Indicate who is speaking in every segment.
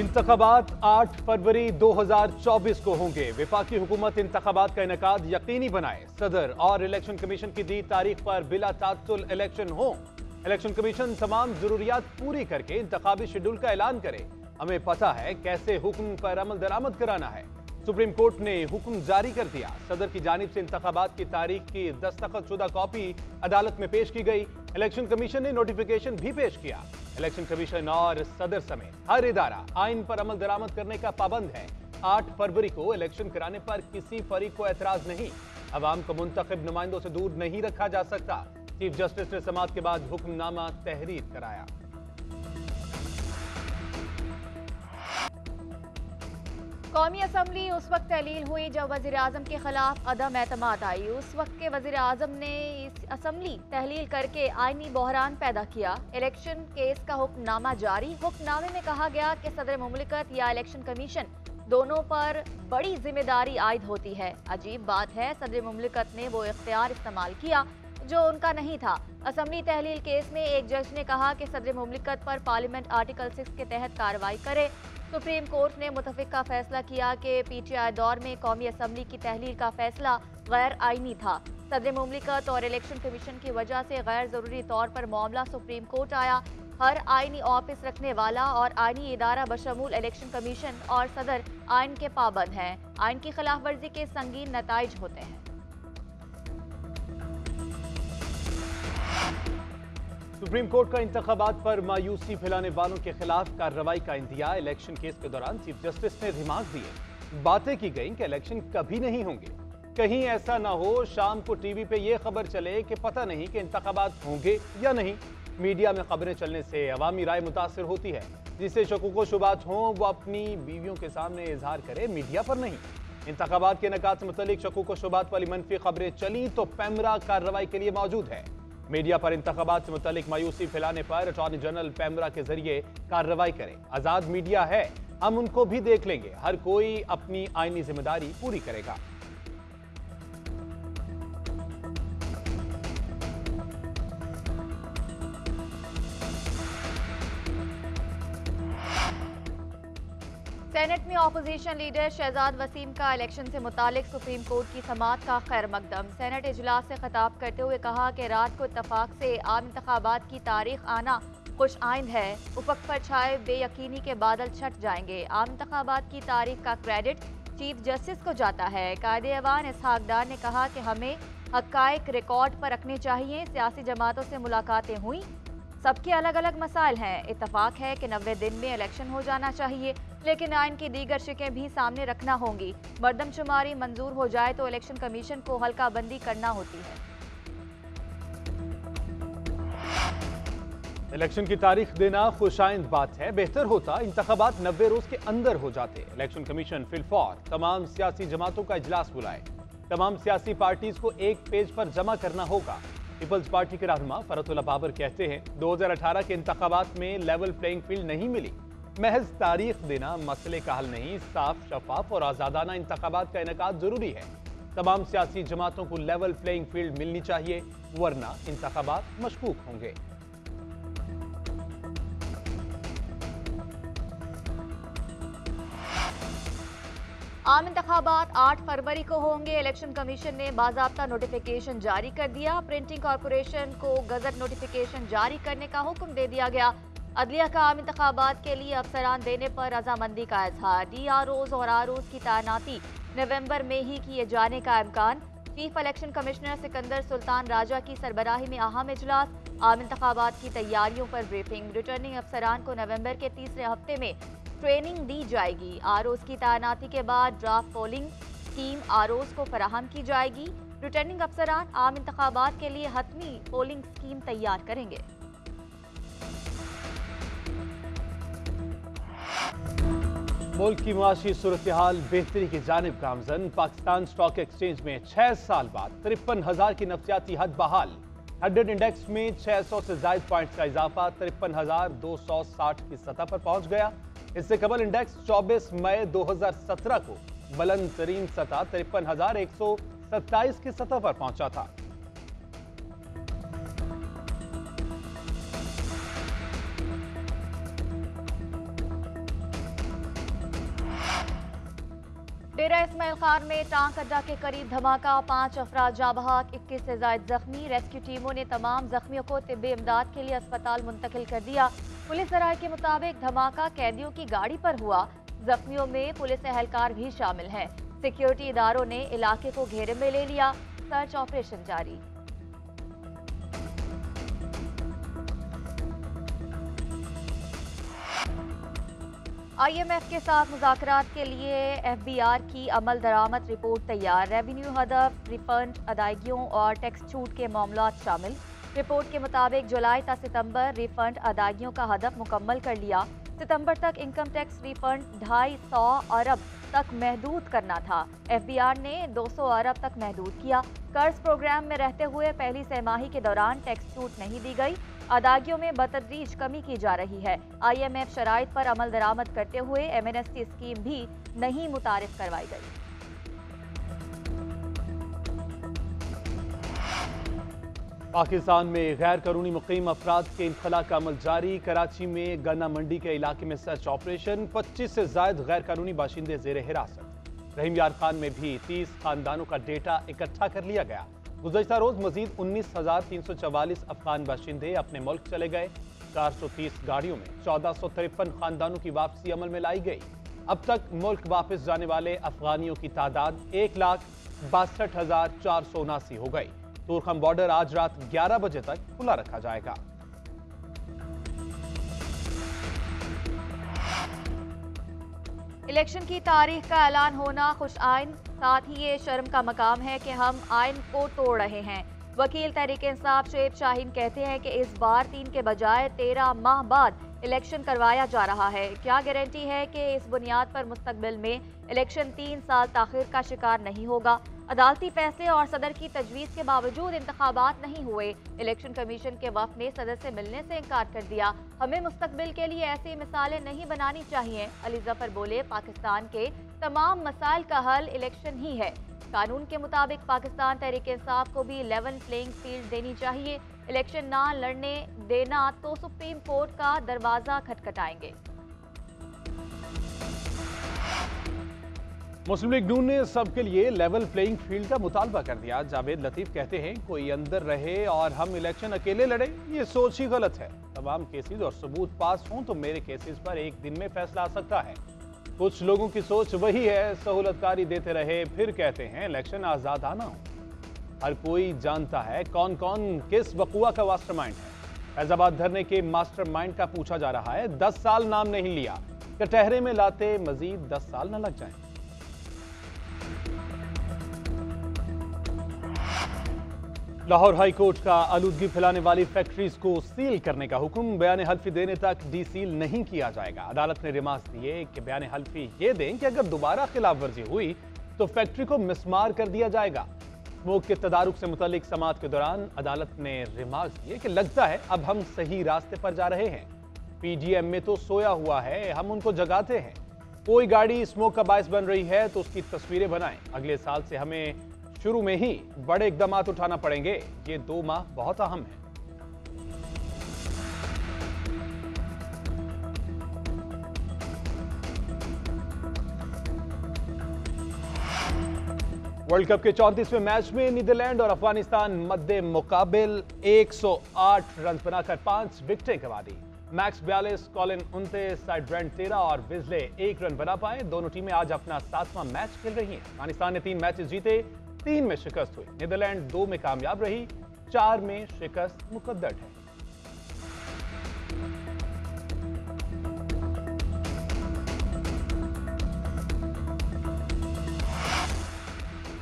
Speaker 1: इंतखाबात 8 फरवरी 2024 को होंगे। वफाकी हुकूमत इंतखाबात का इनेकाद यकीनी बनाए। सदर और इलेक्शन कमीशन की दी तारीख पर बिला तात्तुल इलेक्शन हो। इलेक्शन कमीशन तमाम जरूरियात पूरी करके इंतखाबी शेड्यूल का ऐलान करे। हमें पता है कैसे हुक्म पर अमल दरामद कराना है। सुप्रीम कोर्ट ने हुक्म जारी कर दिया। सदर की जानिब से इंतखाबात की तारीख की दस्तखतशुदा कॉपी अदालत में पेश की गई। इलेक्शन कमीशन ने नोटिफिकेशन भी पेश किया। इलेक्शन कमीशन और सदर समेत हर इदारा आइन पर अमल दरामद करने का पाबंद है। 8 फरवरी को इलेक्शन कराने पर किसी फरीक को एतराज नहीं। अवाम को मुंतखब नुमाइंदों से दूर नहीं रखा जा सकता। चीफ जस्टिस ने समाअत के बाद हुक्मनामा तहरीर कराया।
Speaker 2: कौमी असम्बली उस वक्त तहलील हुई जब वजीर आजम के खिलाफ अदम एतमाद आई। उस वक्त के वजीर आजम ने इस असम्बली तहलील करके आईनी बहरान पैदा किया। इलेक्शन केस का हुक्मनामा जारी। हुक्मनामे में कहा गया कि सदर मुमलिकत या इलेक्शन कमीशन दोनों पर बड़ी जिम्मेदारी आयद होती है। अजीब बात है, सदर मुमलिकत ने वो इख्तियार इस्तेमाल किया जो उनका नहीं था। असम्बली तहलील केस में एक जज ने कहा कि सदर मुमलिकत पर पार्लियामेंट आर्टिकल 6 के तहत कार्रवाई करे। सुप्रीम कोर्ट ने मुतफिका फैसला किया कि पीटीआई दौर में कौमी असम्बली की तहलील का फैसला गैर आईनी था। सदर मुमलिकत और इलेक्शन कमीशन की वजह से गैर जरूरी तौर पर मामला सुप्रीम कोर्ट आया। हर आईनी ऑफिस रखने वाला और आईनी इदारा बशमूल इलेक्शन कमीशन और सदर आइन के पाबंद हैं। आइन की खिलाफ वर्जी के संगीन नताइज होते हैं।
Speaker 1: सुप्रीम कोर्ट का इंतखाबात पर मायूसी फैलाने वालों के खिलाफ कार्रवाई का इंदिया। इलेक्शन केस के दौरान चीफ जस्टिस ने दिमाग दिए। बातें की गई कि इलेक्शन कभी नहीं होंगे। कहीं ऐसा ना हो शाम को टीवी पे ये खबर चले कि पता नहीं कि इंतखाबात होंगे या नहीं। मीडिया में खबरें चलने से अवामी राय मुतासिर होती है। जिससे शकूक शुबात हों वो अपनी बीवियों के सामने इजहार करे, मीडिया पर नहीं। इंतखाबात के इनेकाद से मुतल्लिक शकूक शुबात वाली मनफी खबरें चली तो पैमरा कार्रवाई के लिए मौजूद है। मीडिया पर इंतखाबात से मुतल्लिक मायूसी फैलाने पर अटॉर्नी जनरल पैमरा के जरिए कार्रवाई करें। आजाद मीडिया है, हम उनको भी देख लेंगे। हर कोई अपनी आईनी जिम्मेदारी पूरी करेगा।
Speaker 2: सेनेट में ऑपोजिशन लीडर शहजाद वसीम का इलेक्शन से मुतालिक सुप्रीम कोर्ट की समाअत का खैर मकदम। सेनेट इजलास से खिताब करते हुए कहा कि रात को इत्तफाक से आम इंतखाबात की तारीख आना खुश आइंद है। उफक पर छाए बेयकीनी के बादल छट जाएंगे। आम इंतखाबात की तारीख का क्रेडिट चीफ जस्टिस को जाता है। कायदे-ए-अवान इसहाक डार ने कहा कि हमें हक़ाइक़ रिकॉर्ड पर रखने चाहिए। सियासी जमातों से मुलाकातें हुई, सबके अलग अलग मसाइल हैं। इत्तफाक है कि 90 दिन में इलेक्शन हो जाना चाहिए, लेकिन आइन की दीगर शिकें भी सामने रखना होंगी। मर्दमशुमारी मंजूर हो जाए तो इलेक्शन कमीशन को हल्का बंदी करना होती है।
Speaker 1: इलेक्शन की तारीख देना खुशाइंद बात है। बेहतर होता इंतखाबात 90 रोज के अंदर हो जाते। इलेक्शन कमीशन फिलफौर तमाम सियासी जमातों का इजलास बुलाए। तमाम सियासी पार्टीज को एक पेज पर जमा करना होगा। पीपल्स पार्टी के रहनुमा फरतुल्लाह बाबर कहते हैं 2018 के इंतखाबात में लेवल प्लेइंग फील्ड नहीं मिली। महज तारीख देना मसले का हल नहीं, साफ शफाफ और आजादाना इंतखाबात का इनेकाद जरूरी है। तमाम सियासी जमातों को लेवल प्लेइंग फील्ड मिलनी चाहिए, वरना इंतखाबात मशकूक होंगे।
Speaker 2: आम इंतखाबात 8 फरवरी को होंगे। इलेक्शन कमीशन ने बाज़ाब्ता नोटिफिकेशन जारी कर दिया। प्रिंटिंग कॉरपोरेशन को गजट नोटिफिकेशन जारी करने का हुक्म दे दिया गया। अदलिया का आम इंतखाबात के लिए अफसरान देने पर रजामंदी का इजहार। DROs और ROs की तैनाती नवंबर में ही किए जाने का इम्कान। Chief election commissioner Sikandar Sultan Raja की सरबराही में अहम इजलास। आम इंतखाबात की तैयारियों पर ब्रीफिंग। रिटर्निंग अफसरान को नवंबर के तीसरे हफ्ते में ट्रेनिंग दी जाएगी। ROs की तैनाती के बाद ड्राफ्ट पोलिंग स्कीम ROs को फराहम की जाएगी। रिटर्निंग अफसरान आम इंतखाबात के लिए हतमी पोलिंग स्कीम तैयार करेंगे।
Speaker 1: मुल्क की मुआशी सूरत हाल बेहतरी की जानिब गामजन। पाकिस्तान स्टॉक एक्सचेंज में 6 साल बाद 53,000 की नफ्सियाती हद बहाल। 100 इंडेक्स में 600 से ज्यादा पॉइंट्स का इजाफा 53,260 की सतह पर पहुंच गया। इससे कबल इंडेक्स 24 मई 2017 को बुलंद तरीन सतह 53,127 की सतह पर पहुंचा था।
Speaker 2: डेरा इस्माइल खान में टांक अड्डा के करीब धमाका, 5 अफराद जाँ बहक, 21 से ज्यादा जख्मी। रेस्क्यू टीमों ने तमाम जख्मियों को तिब्बी इमदाद के लिए अस्पताल मुंतकिल कर दिया। पुलिस जराये के मुताबिक धमाका कैदियों की गाड़ी पर हुआ। जख्मियों में पुलिस एहलकार भी शामिल हैं। सिक्योरिटी इदारों ने इलाके को घेरे में ले लिया, सर्च ऑपरेशन जारी। IMF के साथ मुज़ाकरात के लिए FBR की अमल दरामद रिपोर्ट तैयार। रेवेन्यू हदफ, रिफंड, अदायगियों और टैक्स छूट के मामलात शामिल। रिपोर्ट के मुताबिक जुलाई ta सितंबर रिफंड अदायगियों का हदफ मुकम्मल कर लिया। सितंबर तक इनकम टैक्स रिफंड 250 अरब तक महदूद करना था। FBR ने 200 अरब तक महदूद किया। कर्ज प्रोग्राम में रहते हुए पहली सहमाही के दौरान टैक्स छूट नहीं दी गई। अदायगियों में बतदरीज कमी की जा रही है। IMF शराइत पर अमल दरामद करते हुए MNST स्कीम भी नहीं मुतारिफ करवाई गई।
Speaker 1: पाकिस्तान में गैर कानूनी मुकीम अफराद के इनखला का अमल जारी। कराची में गन्ना मंडी के इलाके में सर्च ऑपरेशन, 25 से ज्यादा गैर कानूनी बाशिंदे जेर हिरासत। रहीम यार खान में भी 30 खानदानों का डेटा इकट्ठा कर लिया गया। गुज़श्ता रोज मजीद 19,344 अफगान बाशिंदे अपने मुल्क चले गए। 430 गाड़ियों में 1453 खानदानों की वापसी अमल में लाई गई। अब तक मुल्क वापस जाने वाले अफगानियों की तादाद 1,62,479 हो गई। तूरखम बॉर्डर आज रात 11 बजे तक खुला रखा जाएगा।
Speaker 2: इलेक्शन की तारीख का ऐलान होना खुश आइन, साथ ही ये शर्म का मकाम है कि हम आइन को तोड़ रहे हैं। वकील तहरीक इंसाफ शुएब शाहीन कहते हैं कि इस बार 3 के बजाय 13 माह बाद इलेक्शन करवाया जा रहा है। क्या गारंटी है कि इस बुनियाद पर मुस्तकबिल में इलेक्शन 3 साल ताखिर का शिकार नहीं होगा? अदालती फैसले और सदर की तजवीज़ के बावजूद इंतखाबात नहीं हुए। इलेक्शन कमीशन के वफ़द ने सदर से मिलने से इनकार कर दिया। हमें मुस्तकबिल के लिए ऐसी मिसालें नहीं बनानी चाहिए। अली जफर बोले, पाकिस्तान के तमाम मसाइल का हल इलेक्शन ही है। कानून के मुताबिक पाकिस्तान तहरीक इंसाफ को भी लेवल प्लेइंग फील्ड देनी चाहिए। इलेक्शन ना लड़ने देना तो सुप्रीम कोर्ट का दरवाजा खटखटाएंगे।
Speaker 1: मुस्लिम लीग नून ने सबके लिए लेवल प्लेइंग फील्ड का मुतालबा कर दिया। जावेद लतीफ कहते हैं, कोई अंदर रहे और हम इलेक्शन अकेले लड़े, ये सोच ही गलत है। तमाम केसेस और सबूत पास हों तो मेरे केसेस पर एक दिन में फैसला आ सकता है। कुछ लोगों की सोच वही है, सहूलतकारी देते रहे फिर कहते हैं इलेक्शन आजाद आना हो। हर कोई जानता है कौन कौन किस बकुआ का मास्टरमाइंड है। फैजाबाद धरने के मास्टरमाइंड का पूछा जा रहा है। 10 साल नाम नहीं लिया, कटहरे में लाते मजीद 10 साल न लग जाएं। लाहौर हाई कोर्ट का आलूदगी फैलाने वाली फैक्ट्रीज को सील करने का हुक्म। बयान हल्फी देने तक डी सील नहीं किया जाएगा। अदालत ने रिमार्क्स दिए कि बयान हल्फी ये दें कि अगर दोबारा खिलाफ वर्जी हुई तो फैक्ट्री को मिसमार कर दिया जाएगा। स्मोक के तदारुक से मुतालिक समाअत के दौरान अदालत ने रिमार्क्स दिए कि लगता है अब हम सही रास्ते पर जा रहे हैं। PGM में तो सोया हुआ है, हम उनको जगाते हैं। कोई गाड़ी स्मोक का बायस बन रही है तो उसकी तस्वीरें बनाएं। अगले साल से हमें शुरू में ही बड़े इकदामात उठाना पड़ेंगे। ये 2 माह बहुत अहम है। वर्ल्ड कप के 34वें मैच में नीदरलैंड और अफगानिस्तान मद्दे मुकाबिल 108 रन बनाकर 5 विकेटें गंवा दी। मैक्स 42, कॉलिन 29, साइडब्रेंट 13 और विजले 1 रन बना पाए। दोनों टीमें आज अपना 7वां मैच खेल रही हैं। अफगानिस्तान ने 3 मैचेस जीते, 3 में शिकस्त हुई। नीदरलैंड 2 में कामयाब रही, 4 में शिकस्त मुकद्दर है।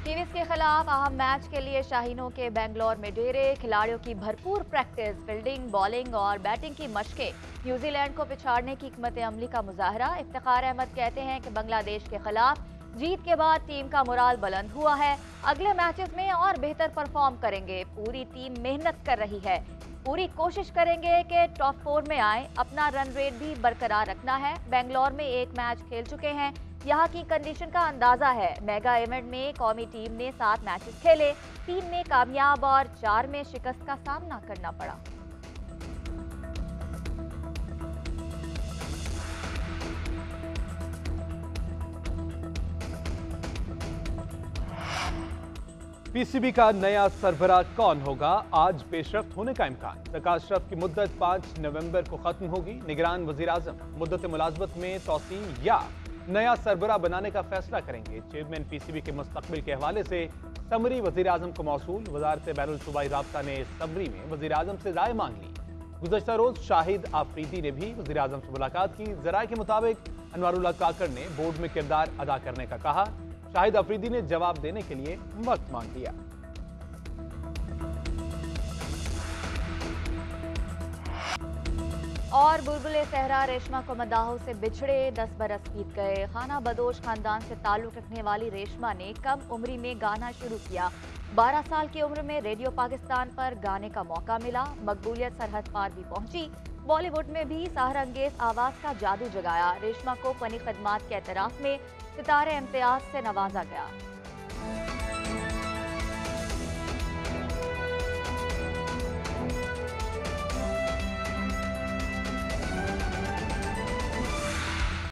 Speaker 2: किवीज के खिलाफ अहम मैच के लिए शाहीनों के बेंगलोर में डेरे। खिलाड़ियों की भरपूर प्रैक्टिस, फील्डिंग, बॉलिंग और बैटिंग की मशकें। न्यूजीलैंड को पिछाड़ने की हिकमत अमली का मुजाहरा। इफ्तिखार अहमद कहते हैं कि बांग्लादेश के खिलाफ जीत के बाद टीम का मोराल बुलंद हुआ है। अगले मैचेस में और बेहतर परफॉर्म करेंगे। पूरी टीम मेहनत कर रही है। पूरी कोशिश करेंगे कि टॉप 4 में आए। अपना रन रेट भी बरकरार रखना है। बेंगलोर में 1 मैच खेल चुके हैं। यहाँ की कंडीशन का अंदाजा है। मेगा इवेंट में कौमी टीम ने 7 मैचेस खेले, 3 में कामयाब और 4 में शिकस्त का सामना करना पड़ा।
Speaker 1: पीसीबी का नया सरबराह कौन होगा, आज पेशरफ्त होने का इम्कान। प्रकाश रफ की मुद्दत 5 नवंबर को खत्म होगी। निगरान वजीर आजम मुद्दत मुलाजमत में तोसी या नया सरबराह बनाने का फैसला करेंगे। चेयरमैन पीसीबी के मुस्तकबिल के हवाले से समरी वजीर आजम को मौसूल। वजारत बैनुल सूबाई राब्ता ने समरी में वजीर आजम से राय मांग ली। गुज़श्ता रोज शाहिद आफरीदी ने भी वजीर आजम से मुलाकात की। जराये के मुताबिक अनवारुल्लाह काकड़ ने बोर्ड में किरदार अदा करने का कहा। शाहिद अफरीदी ने जवाब देने के लिए वक्त मांग लिया।
Speaker 2: और बुलबुले सहरा रेशमा को मदाहों से बिछड़े 10 बरस बीत गए। खाना बदोश खानदान से ताल्लुक रखने वाली रेशमा ने कम उम्री में गाना शुरू किया। 12 साल की उम्र में रेडियो पाकिस्तान पर गाने का मौका मिला। मकबूलियत सरहद पार भी पहुंची। बॉलीवुड में भी सहरंगेज आवाज का जादू जगाया। रेशमा को फनी खदमात के एतराफ में सितारे इम्तियाज से नवाजा गया।